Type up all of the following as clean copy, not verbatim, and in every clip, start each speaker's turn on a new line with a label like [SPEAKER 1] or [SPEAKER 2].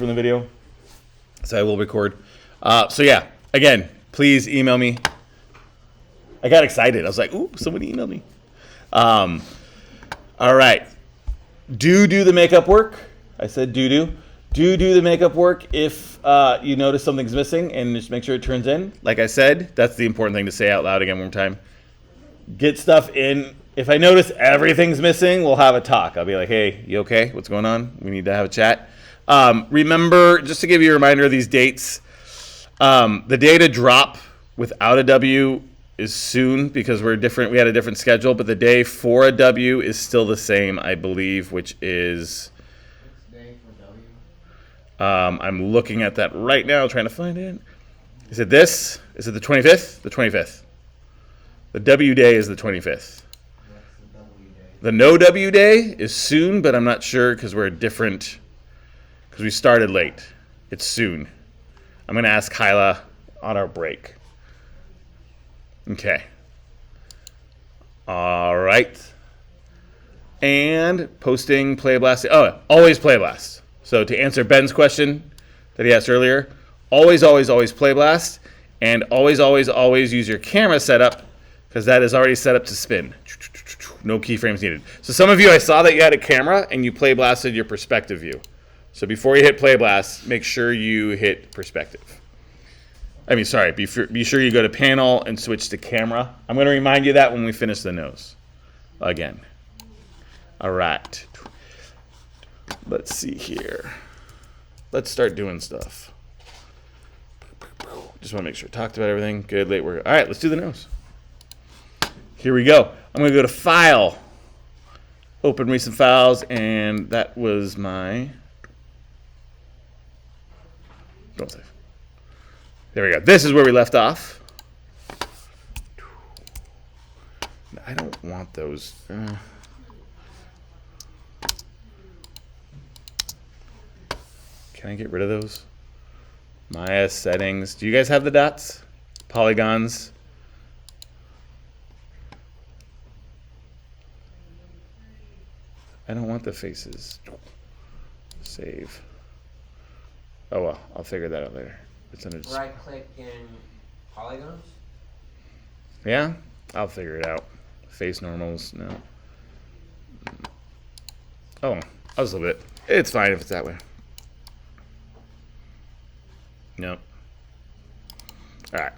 [SPEAKER 1] from the video, so I will record. So yeah, again, please email me. I got excited. I was like, ooh, somebody emailed me. All right. Do the makeup work. I said do. Do the makeup work if you notice something's missing, and just make sure it turns in. Like I said, that's the important thing to say out loud again one more time. Get stuff in. If I notice everything's missing, we'll have a talk. I'll be like, hey, you okay? What's going on? We need to have a chat. Remember, just to give you a reminder of these dates, the day to drop without a W is soon because we're different. We had a different schedule, but the day for a W is still the same, I believe, which is... I'm looking at that right now, trying to find it. Is it this? Is it the 25th? The 25th. The W day is the 25th. The no W day is soon, but I'm not sure because we're different, because we started late. It's soon. I'm going to ask Kyla on our break. Okay. All right. And posting play blast. Oh, always play blast. So to answer Ben's question that he asked earlier, always play blast, and always use your camera setup because that is already set up to spin. No keyframes needed. So some of you, I saw that you had a camera and you play blasted your perspective view. So before you hit play blast, make sure you hit perspective. Be sure you go to panel and switch to camera. I'm going to remind you that when we finish the nose again. All right. Let's see here. Let's start doing stuff. Just want to make sure I talked about everything. Good, late work. All right, let's do the nose. Here we go. I'm going to go to File, Open Recent Files, and that was my... Don't save. There we go. This is where we left off. I don't want those. Can I get rid of those? Maya settings. Do you guys have the dots? Polygons. I don't want the faces. Save. Oh well, I'll figure that out later. It's under
[SPEAKER 2] right click in polygons?
[SPEAKER 1] Yeah? I'll figure it out. Face normals, no. Oh, I'll just leave it. It's fine if it's that way. No. Alright.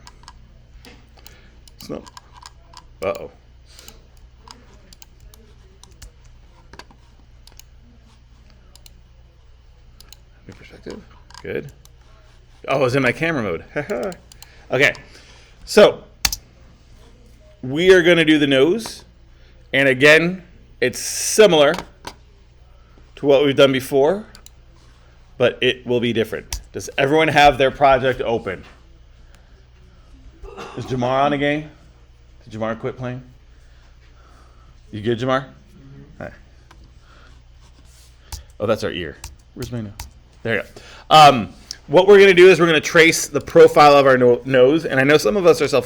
[SPEAKER 1] So, uh-oh. New perspective. Good. Oh, it's in my camera mode. Okay. So, we are going to do the nose. And again, it's similar to what we've done before, but it will be different. Does everyone have their project open? Is Jamar on again? Did Jamar quit playing? You good, Jamar? Mm-hmm. Right. Oh, that's our ear. Where's my nose? There you go. What we're going to do is we're going to trace the profile of our nose. And I know some of us are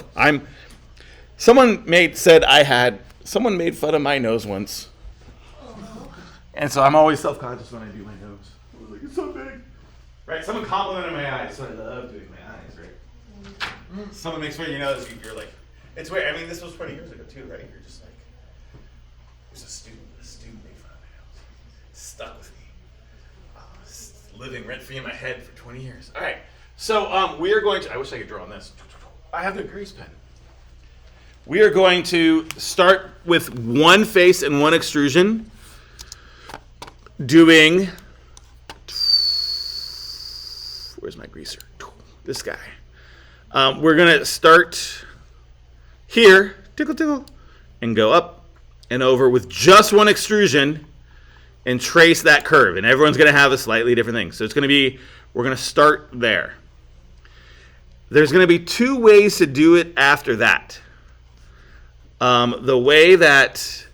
[SPEAKER 1] someone made fun of my nose once. And so I'm always self-conscious when I do my nose. I was like, it's so big. Right? Someone complimented my eyes, so I love doing my eyes, right? Someone makes fun of your nose, you're like, it's weird. I mean, this was 20 years ago too, right? You're just like, there's a student made fun of my nose. Stuck with me. Living rent-free in my head for 20 years. All right. So we are going to, I wish I could draw on this. I have the grease pen. We are going to start with one face and one extrusion, doing, where's my greaser? This guy. We're going to start here, tickle, and go up and over with just one extrusion and trace that curve. And everyone's going to have a slightly different thing. So it's going to be, we're going to start there. There's going to be two ways to do it after that. The way that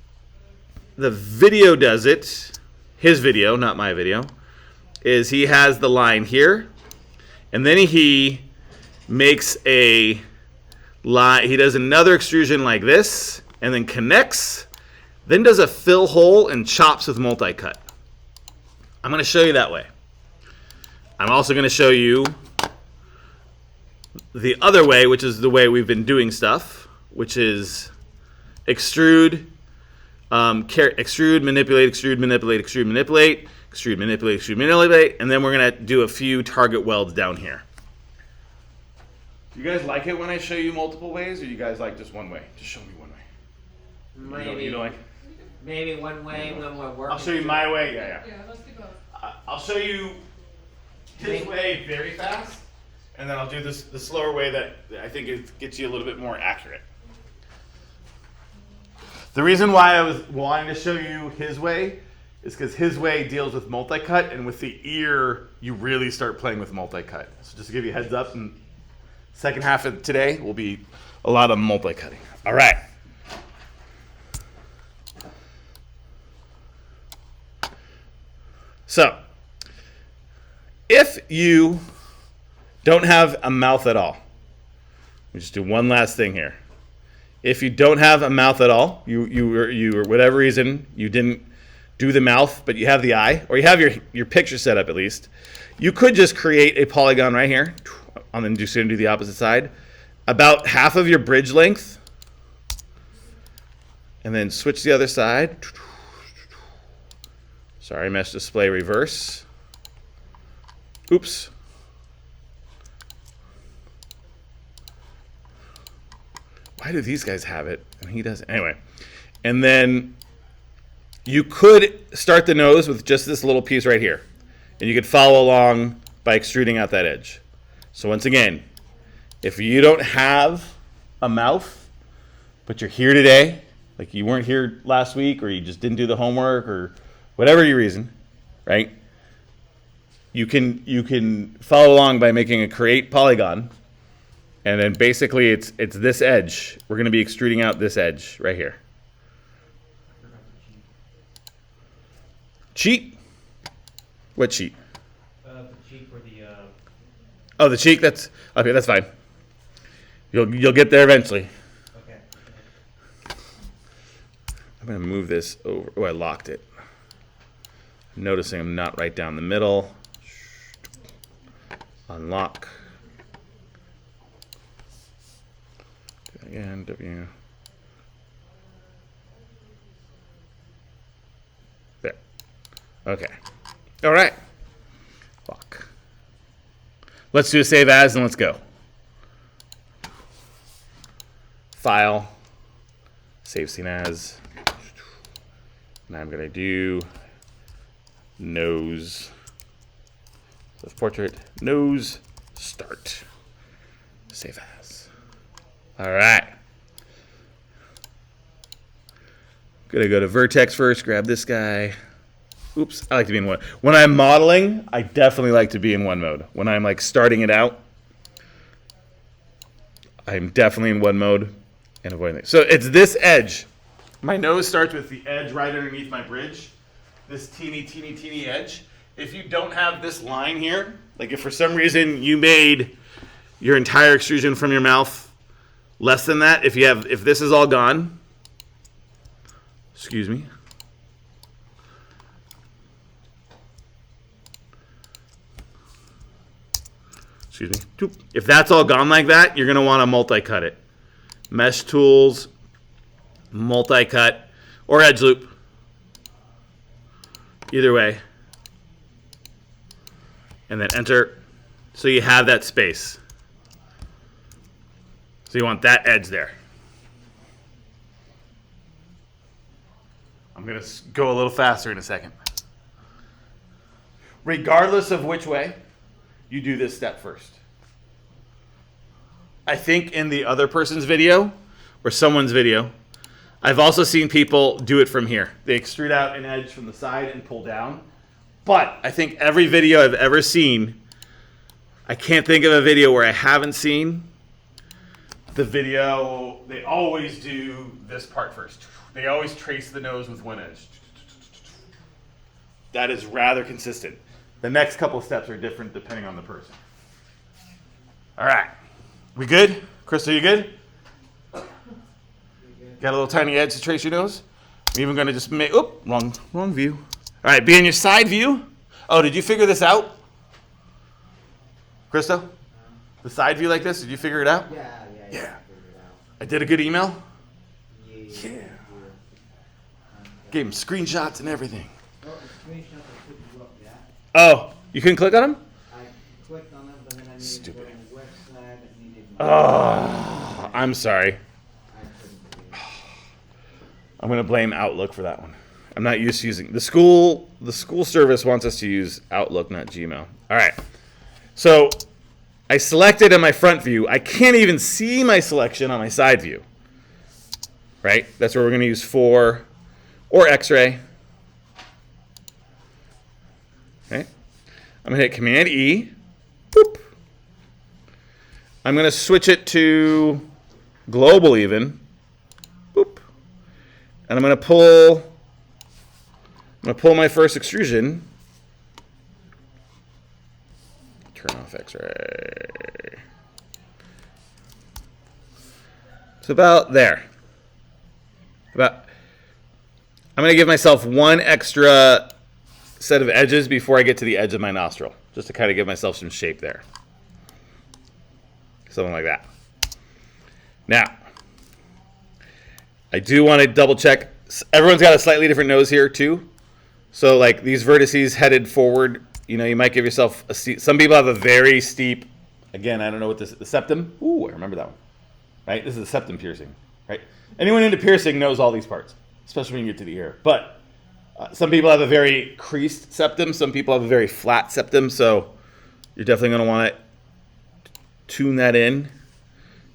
[SPEAKER 1] the video does it, his video, not my video, is he has the line here, and then he makes a line, he does another extrusion like this, and then connects, then does a fill hole and chops with multi-cut. I'm going to show you that way. I'm also going to show you the other way, which is the way we've been doing stuff, which is extrude, extrude, manipulate, extrude, manipulate, extrude, manipulate, extrude, manipulate, extrude, manipulate, and then we're going to do a few target welds down here. Do you guys like it when I show you multiple ways, or you guys like just one way? Just show me one way.
[SPEAKER 2] Maybe.
[SPEAKER 1] You don't like?
[SPEAKER 2] Maybe one way when we're working.
[SPEAKER 1] I'll show you my way. Yeah.
[SPEAKER 3] Yeah, let's do both.
[SPEAKER 1] I'll show you his way very fast, and then I'll do the slower way that I think it gets you a little bit more accurate. The reason why I was wanting to show you his way is because his way deals with multi-cut, and with the ear, you really start playing with multi-cut. So just to give you a heads up, and second half of today will be a lot of multi-cutting. All right. So, if you don't have a mouth at all, we just do one last thing here. If you don't have a mouth at all, you or whatever reason you didn't do the mouth, but you have the eye, or you have your picture set up at least, you could just create a polygon right here, and then just do the opposite side, about half of your bridge length, and then switch the other side. Sorry, mesh display reverse. Oops. Why do these guys have it and he doesn't? Anyway, and then you could start the nose with just this little piece right here, and you could follow along by extruding out that edge. So once again, if you don't have a mouth, but you're here today, like you weren't here last week, or you just didn't do the homework, or whatever your reason, right? You can follow along by making a create polygon, and then basically it's this edge. We're going to be extruding out this edge right here. Cheat? What cheat?
[SPEAKER 4] The cheek or the.
[SPEAKER 1] Oh, the cheek. That's okay. That's fine. You'll get there eventually.
[SPEAKER 4] Okay.
[SPEAKER 1] I'm going to move this over. Oh, I locked it. Noticing I'm not right down the middle. Unlock. Do that again. W. There. Okay. All right. Lock. Let's do a save as and let's go. File. Save scene as. Now I'm going to do nose. Self-portrait, nose, start. Save as. All right. Gonna go to vertex first, grab this guy. Oops, I like to be in one. When I'm modeling, I definitely like to be in one mode. When I'm like starting it out, I'm definitely in one mode and avoiding it. So it's this edge. My nose starts with the edge right underneath my bridge. This teeny, teeny, teeny edge. If you don't have this line here, like if for some reason you made your entire extrusion from your mouth less than that, if this is all gone, excuse me. Excuse me. If that's all gone like that, you're going to want to multi-cut it. Mesh tools, multi-cut, or edge loop. Either way. And then enter. So you have that space. So you want that edge there. I'm going to go a little faster in a second. Regardless of which way, you do this step first. I think in the other person's video, or someone's video, I've also seen people do it from here. They extrude out an edge from the side and pull down. But I think every video I've ever seen, I can't think of a video where I haven't seen the video. They always do this part first. They always trace the nose with one edge. That is rather consistent. The next couple of steps are different depending on the person. All right. We good? Crystal, you good? Got a little tiny edge to trace your nose? I'm even going to just make... Oop, wrong view. All right, be in your side view. Oh, did you figure this out? Christo? The side view like this, did you figure it out?
[SPEAKER 2] Yeah.
[SPEAKER 1] Yeah.
[SPEAKER 2] Figured it
[SPEAKER 1] I did a good email?
[SPEAKER 2] out. Yeah.
[SPEAKER 1] Gave him screenshots and everything.
[SPEAKER 2] Oh, the screenshot I couldn't look at.
[SPEAKER 1] Oh, you couldn't click on them?
[SPEAKER 2] I clicked on them, but then I needed
[SPEAKER 1] Stupid.
[SPEAKER 2] to go to the website and needed.
[SPEAKER 1] Oh, I'm sorry.
[SPEAKER 2] I couldn't believe it.
[SPEAKER 1] I'm going to blame Outlook for that one. I'm not used to using the school service wants us to use Outlook, not Gmail. All right. So I selected in my front view. I can't even see my selection on my side view. Right? That's where we're going to use 4 or X-ray. Okay. I'm going to hit Command E. Boop. I'm going to switch it to global even. Boop. And I'm going to pull my first extrusion. Turn off X-ray. It's about there. I'm going to give myself one extra set of edges before I get to the edge of my nostril, just to kind of give myself some shape there. Something like that. Now, I do want to double check. Everyone's got a slightly different nose here too. So like these vertices headed forward, you know, you might give yourself a steep. Some people have a very steep, again, I don't know what the septum. Ooh, I remember that one. Right? This is a septum piercing. Right? Anyone into piercing knows all these parts, especially when you get to the ear. But some people have a very creased septum. Some people have a very flat septum. So you're definitely going to want to tune that in.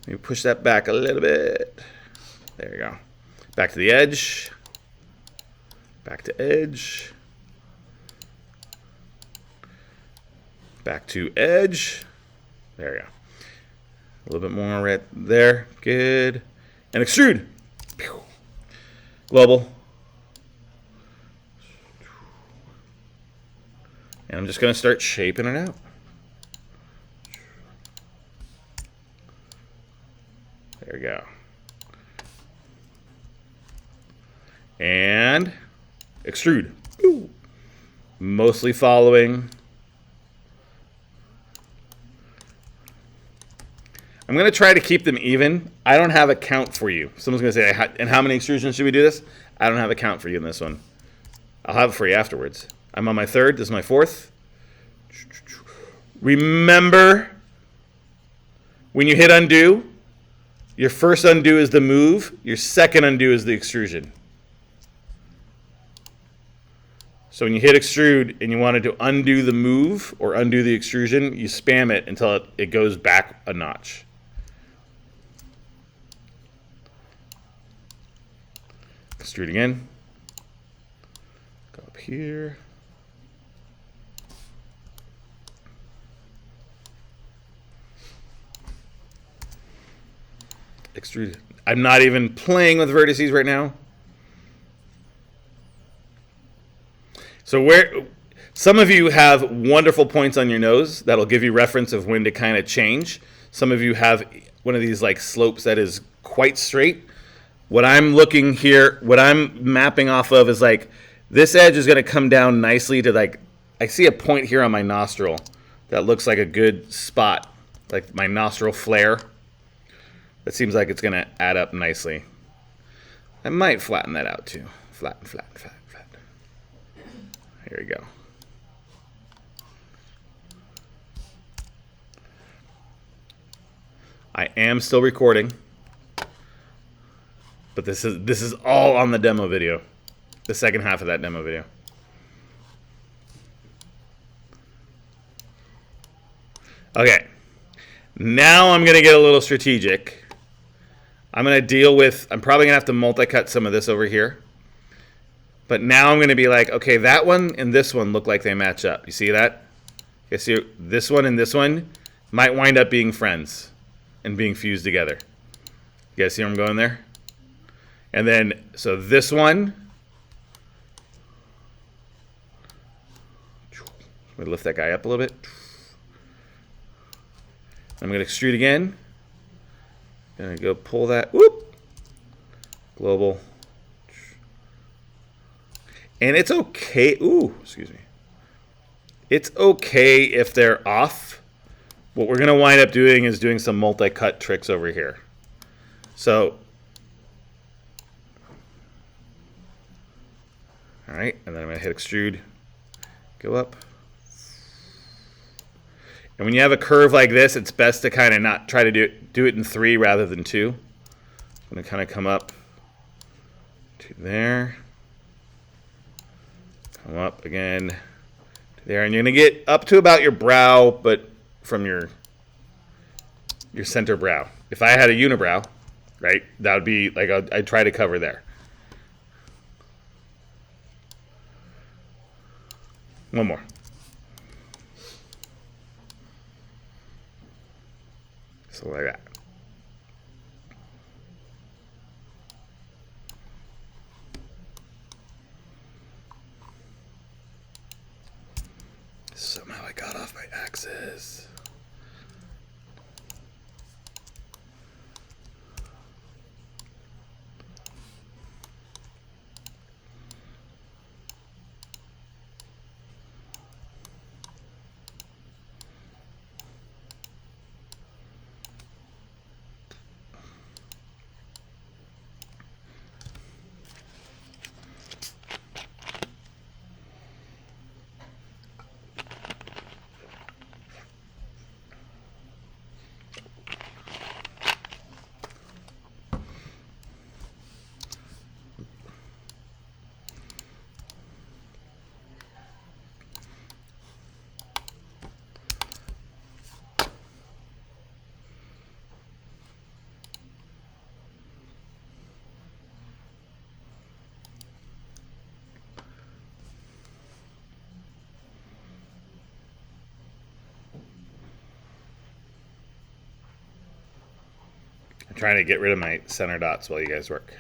[SPEAKER 1] Maybe push that back a little bit. There you go. Back to the edge. Back to edge. Back to edge. There you go. A little bit more right there. Good. And extrude. Pew. Global. And I'm just going to start shaping it out. There we go. And extrude. Ooh. Mostly following. I'm going to try to keep them even. I don't have a count for you. Someone's going to say, and how many extrusions should we do this? I don't have a count for you in this one. I'll have it for you afterwards. I'm on my 3rd. This is my 4th. Remember, when you hit undo, your first undo is the move. Your second undo is the extrusion. So when you hit extrude and you wanted to undo the move or undo the extrusion, you spam it until it goes back a notch. Extrude again. Go up here. Extrude. I'm not even playing with vertices right now. So some of you have wonderful points on your nose that'll give you reference of when to kind of change. Some of you have one of these like slopes that is quite straight. What I'm looking here, what I'm mapping off of is like this edge is going to come down nicely to like, I see a point here on my nostril that looks like a good spot, like my nostril flare. That seems like it's going to add up nicely. I might flatten that out too. Flatten, flatten, flatten. Here we go. I am still recording, but this is all on the demo video, the second half of that demo video. Okay, now I'm gonna get a little strategic. I'm probably gonna have to multi-cut some of this over here. But now I'm going to be like, okay, that one and this one look like they match up. You see that? You see this one and this one might wind up being friends and being fused together. You guys see where I'm going there? And then, so this one, I'm going to lift that guy up a little bit. I'm going to extrude again. Going to go pull that. Whoop. Global. And it's okay. Ooh, excuse me. It's okay if they're off. what we're going to wind up doing is doing some multi-cut tricks over here. So, all right, and then I'm going to hit extrude, go up. And when you have a curve like this, it's best to kind of not try to do it in 3 rather than 2. I'm going to kind of come up to there, come up again to there, and you're going to get up to about your brow, but from your center brow. If I had a unibrow, right, that would be like I'd try to cover there. One more. So like that. Somehow I got off my axis. Trying to get rid of my center dots while you guys work.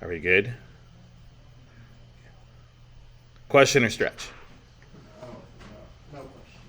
[SPEAKER 1] Are we good? Question or stretch?
[SPEAKER 2] Oh, no question.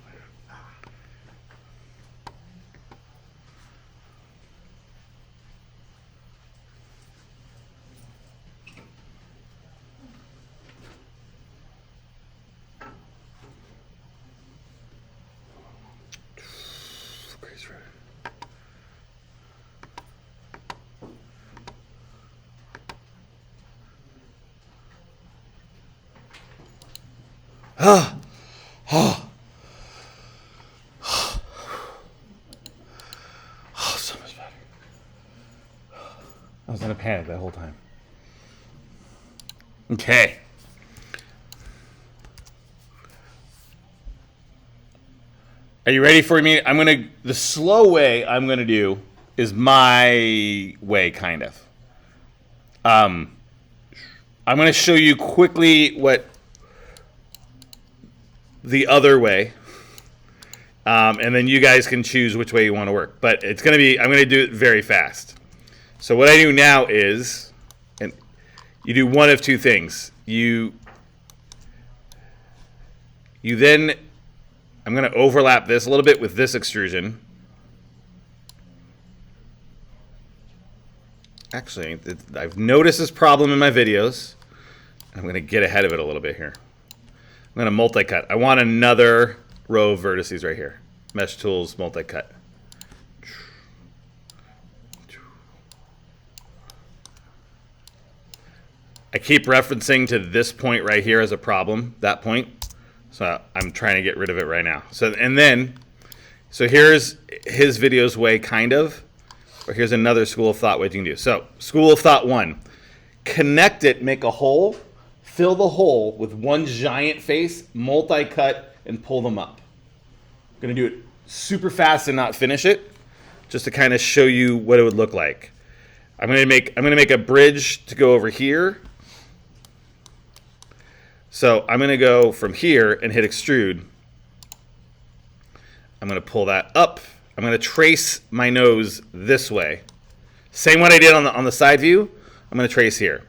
[SPEAKER 1] Oh, so much better. I was in a panic that whole time. Okay. Are you ready for me? The slow way I'm gonna do is my way, kind of. I'm gonna show you quickly what the other way, and then you guys can choose which way you want to work. But it's going to be, I'm going to do it very fast. So what I do now is, and you do one of two things. You then, I'm going to overlap this a little bit with this extrusion. Actually, I've noticed this problem in my videos. I'm going to get ahead of it a little bit here. I'm going to multi-cut. I want another row of vertices right here. Mesh tools, multi-cut. I keep referencing to this point right here as a problem, that point. So I'm trying to get rid of it right now. So here's his video's way, kind of. Or here's another school of thought way you can do. So school of thought 1. Connect it, make a hole. Fill the hole with one giant face, multi-cut, and pull them up. I'm going to do it super fast and not finish it, just to kind of show you what it would look like. I'm going to make a bridge to go over here. So I'm going to go from here and hit extrude. I'm going to pull that up. I'm going to trace my nose this way. Same what I did on the side view. I'm going to trace here.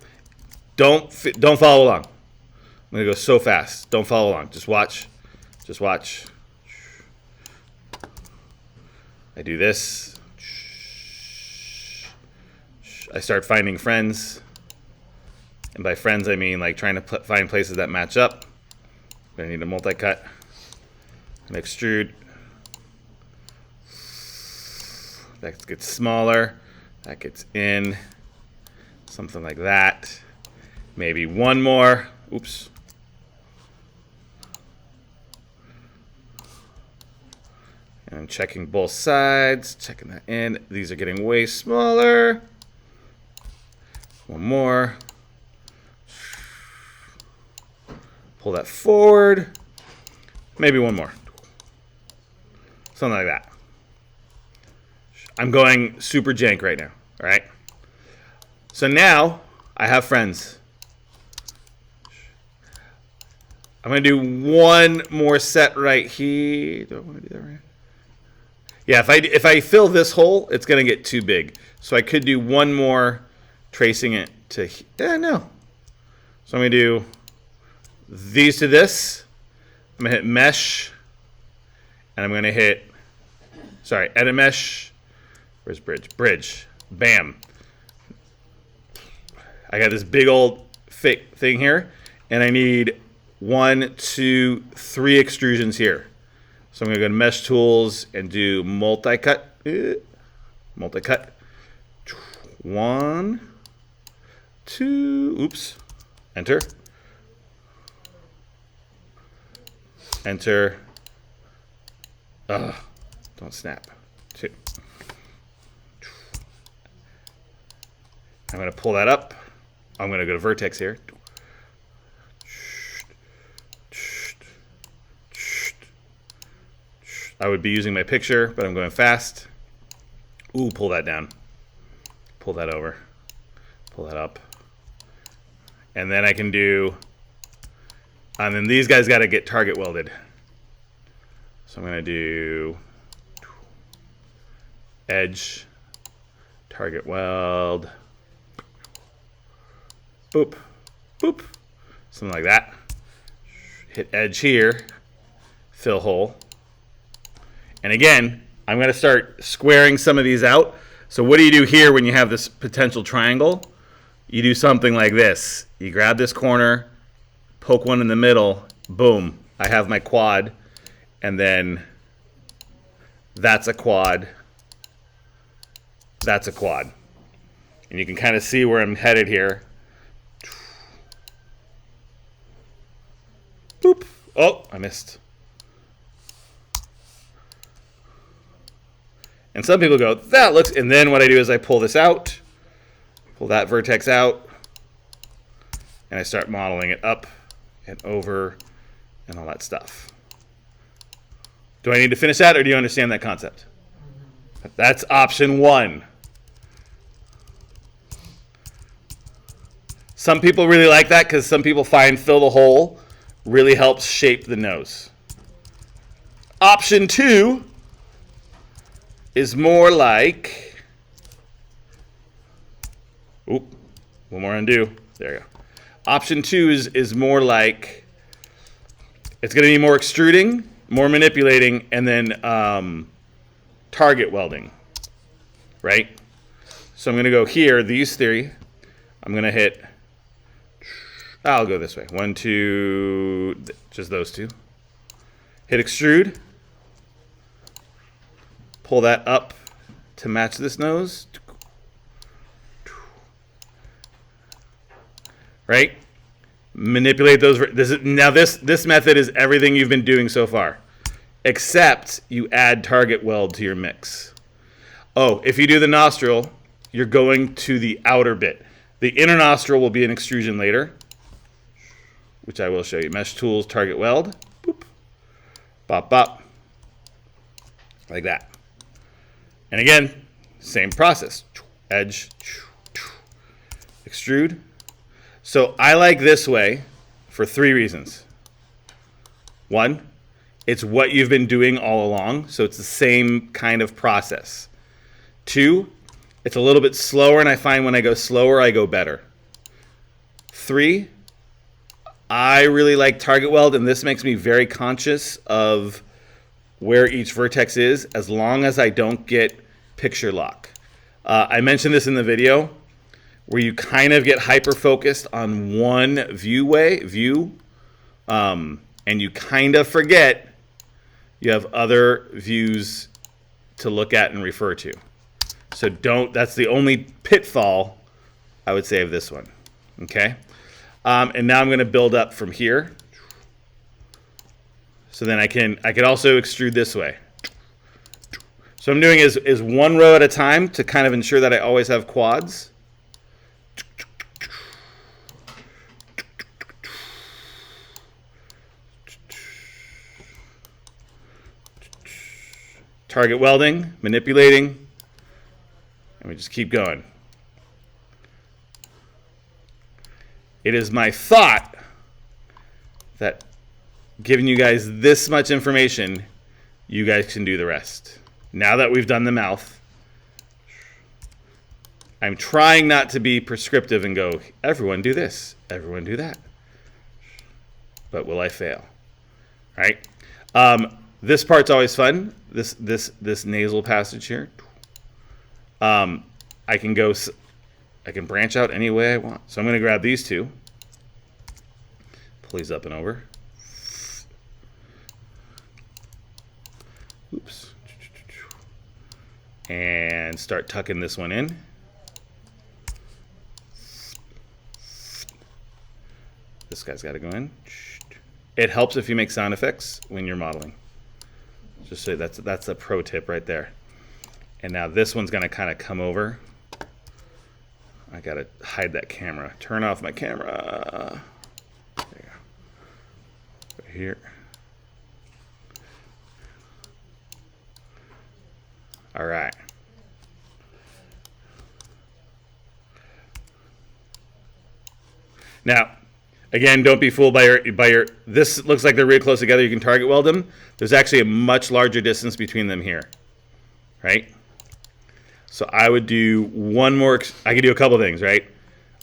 [SPEAKER 1] Don't follow along. I'm going to go so fast. Don't follow along. Just watch. Just watch. I do this. I start finding friends. And by friends, I mean like trying to find places that match up. I'm going to need a multi-cut. extrude. That gets smaller. That gets in. Something like that. Maybe one more. Oops. And I'm checking both sides, checking that in. These are getting way smaller. One more. Pull that forward. Maybe one more. Something like that. I'm going super jank right now, all right? So now I have friends. I'm going to do one more set right here. Do I want to do that right? Yeah, if I fill this hole, it's going to get too big. So I could do one more, tracing it to, no. So I'm going to do these to this. I'm going to hit mesh, and I'm going to hit, sorry, edit mesh. Where's bridge? Bridge. Bam. I got this big old fake thing here, and I need 1, 2, 3 extrusions here. So I'm going to go to Mesh Tools and do multi-cut. Multi-cut. 1, 2, oops. Enter. Enter. Ugh, don't snap. 2. I'm going to pull that up. I'm going to go to vertex here. I would be using my picture, but I'm going fast. Ooh, pull that down. Pull that over. Pull that up. And then I can do, and then these guys got to get target welded. So I'm going to do edge, target weld, boop, boop, something like that. Hit edge here, fill hole. And again, I'm going to start squaring some of these out. So what do you do here when you have this potential triangle? You do something like this. You grab this corner, poke one in the middle, boom. I have my quad, and then that's a quad. That's a quad. And you can kind of see where I'm headed here. Boop. Oh, I missed. And some people go, that looks, and then what I do is I pull this out, pull that vertex out, and I start modeling it up and over and all that stuff. Do I need to finish that, or do you understand that concept? That's option 1. Some people really like that because some people find fill the hole really helps shape the nose. Option 2 is more like, oop, one more undo. There you go. Option 2 is more like, it's going to be more extruding, more manipulating, and then target welding, right? So I'm going to go here, these 3. I'm going to hit, I'll go this way. 1, 2, just those 2. Hit extrude. Pull that up to match this nose. Right? Manipulate those. This method is everything you've been doing so far, except you add target weld to your mix. Oh, if you do the nostril, you're going to the outer bit. The inner nostril will be an extrusion later, which I will show you. Mesh Tools, target weld. Boop. Bop, bop. Like that. And again, same process. Edge, extrude. So I like this way for 3 reasons. 1, it's what you've been doing all along, so it's the same kind of process. 2, it's a little bit slower, and I find when I go slower, I go better. 3, I really like target weld, and this makes me very conscious of where each vertex is, as long as I don't get picture lock. I mentioned this in the video, where you kind of get hyper-focused on one view, and you kind of forget you have other views to look at and refer to. So that's the only pitfall I would say of this one. Okay? And now I'm going to build up from here. So then I could also extrude this way. So what I'm doing is one row at a time to kind of ensure that I always have quads. Target welding, manipulating, and we just keep going. It is my thought that giving you guys this much information, you guys can do the rest. Now that we've done the mouth, I'm trying not to be prescriptive and go, everyone do this, everyone do that. But will I fail? Right? This part's always fun. This nasal passage here. I can branch out any way I want. So I'm going to grab these two. Pull these up and over. Oops. And start tucking this one in. This guy's got to go in. It helps if you make sound effects when you're modeling. Just so that's a pro tip right there. And now this one's going to kind of come over. I got to hide that camera. Turn off my camera. There you go. Right here. All right. Now, again, don't be fooled by your. This looks like they're really close together. You can target weld them. There's actually a much larger distance between them here, right? So I would do one more. I could do a couple things, right?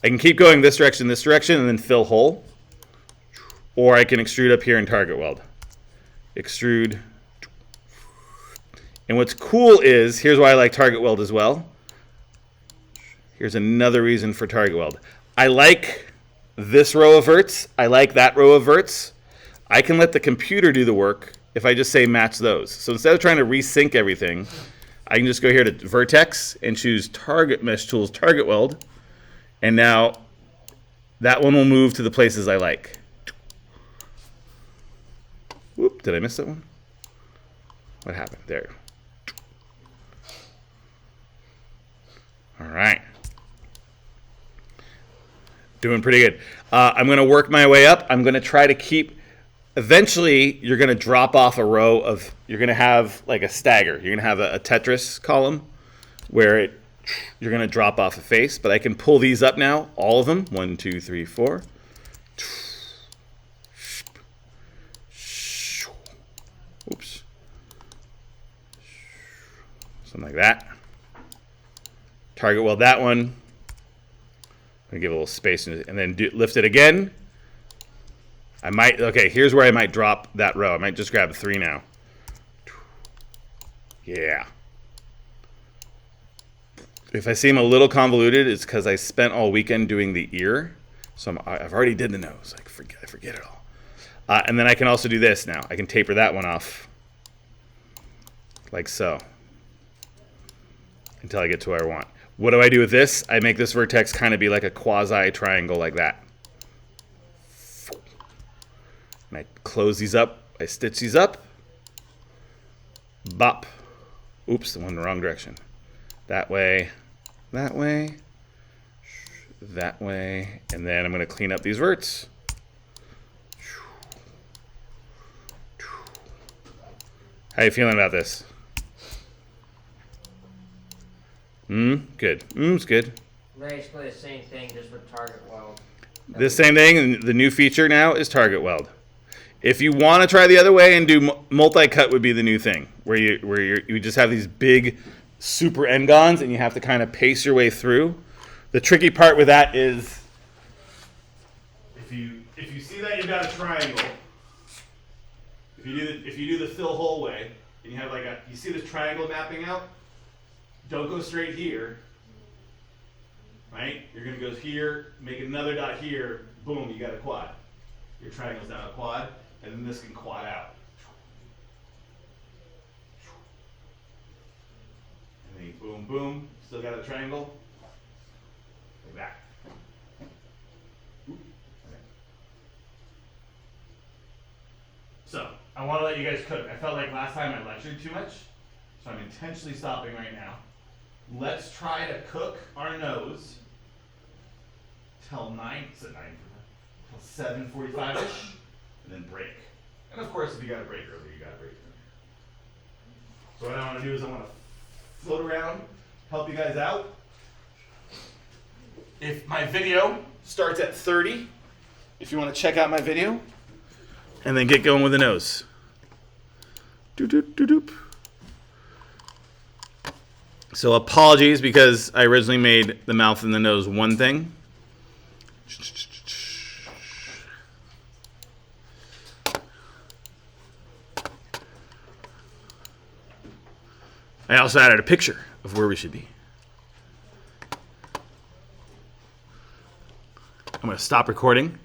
[SPEAKER 1] I can keep going this direction, and then fill hole, or I can extrude up here and target weld. Extrude. And what's cool is, here's why I like target weld as well. Here's another reason for target weld. I like this row of verts. I like that row of verts. I can let the computer do the work if I just say match those. So instead of trying to resync everything, I can just go here to vertex and choose target mesh tools, target weld. And now that one will move to the places I like. Whoop, did I miss that one? What happened? There. All right. Doing pretty good. I'm going to work my way up. I'm going to try to keep, eventually you're going to drop off a row of, you're going to have like a stagger. You're going to have a Tetris column where you're going to drop off a face, but I can pull these up now, all of them. 1, 2, 3, 4. Oops. Something like that. Target weld that one. I'm gonna give a little space and then lift it again. Okay, here's where I might drop that row. I might just grab 3 now. Yeah. If I seem a little convoluted, it's because I spent all weekend doing the ear. So I've already did the nose. I forget it all. And then I can also do this now. I can taper that one off. Like so. Until I get to where I want. What do I do with this? I make this vertex kind of be like a quasi triangle like that. And I close these up. I stitch these up. Bop. Oops, I went in the wrong direction. That way, that way, that way. And then I'm going to clean up these verts. How you feeling about this? Good. It's good.
[SPEAKER 3] Basically the same thing, just with target weld.
[SPEAKER 1] The same thing, and the new feature now is target weld. If you want to try the other way and do multi-cut would be the new thing, where you just have these big super n-gons and you have to kind of pace your way through. The tricky part with that is if you see that you've got a triangle, if you do the fill hole way and you have you see this triangle mapping out, don't go straight here, right? You're going to go here, make another dot here, boom, you got a quad. Your triangle's now a quad, and then this can quad out. Boom, boom. Still got a triangle. Like that. So, I want to let you guys cook. I felt like last time I lectured too much, so I'm intentionally stopping right now. Let's try to cook our nose till 7:45ish, and then break. And of course, if you got to break earlier, you got to break earlier. So what I want to do is I want to float around, help you guys out. If my video starts at 30, if you want to check out my video, and then get going with the nose. Doop, doop, doop, doop. So apologies because I originally made the mouth and the nose one thing. I also added a picture of where we should be. I'm going to stop recording.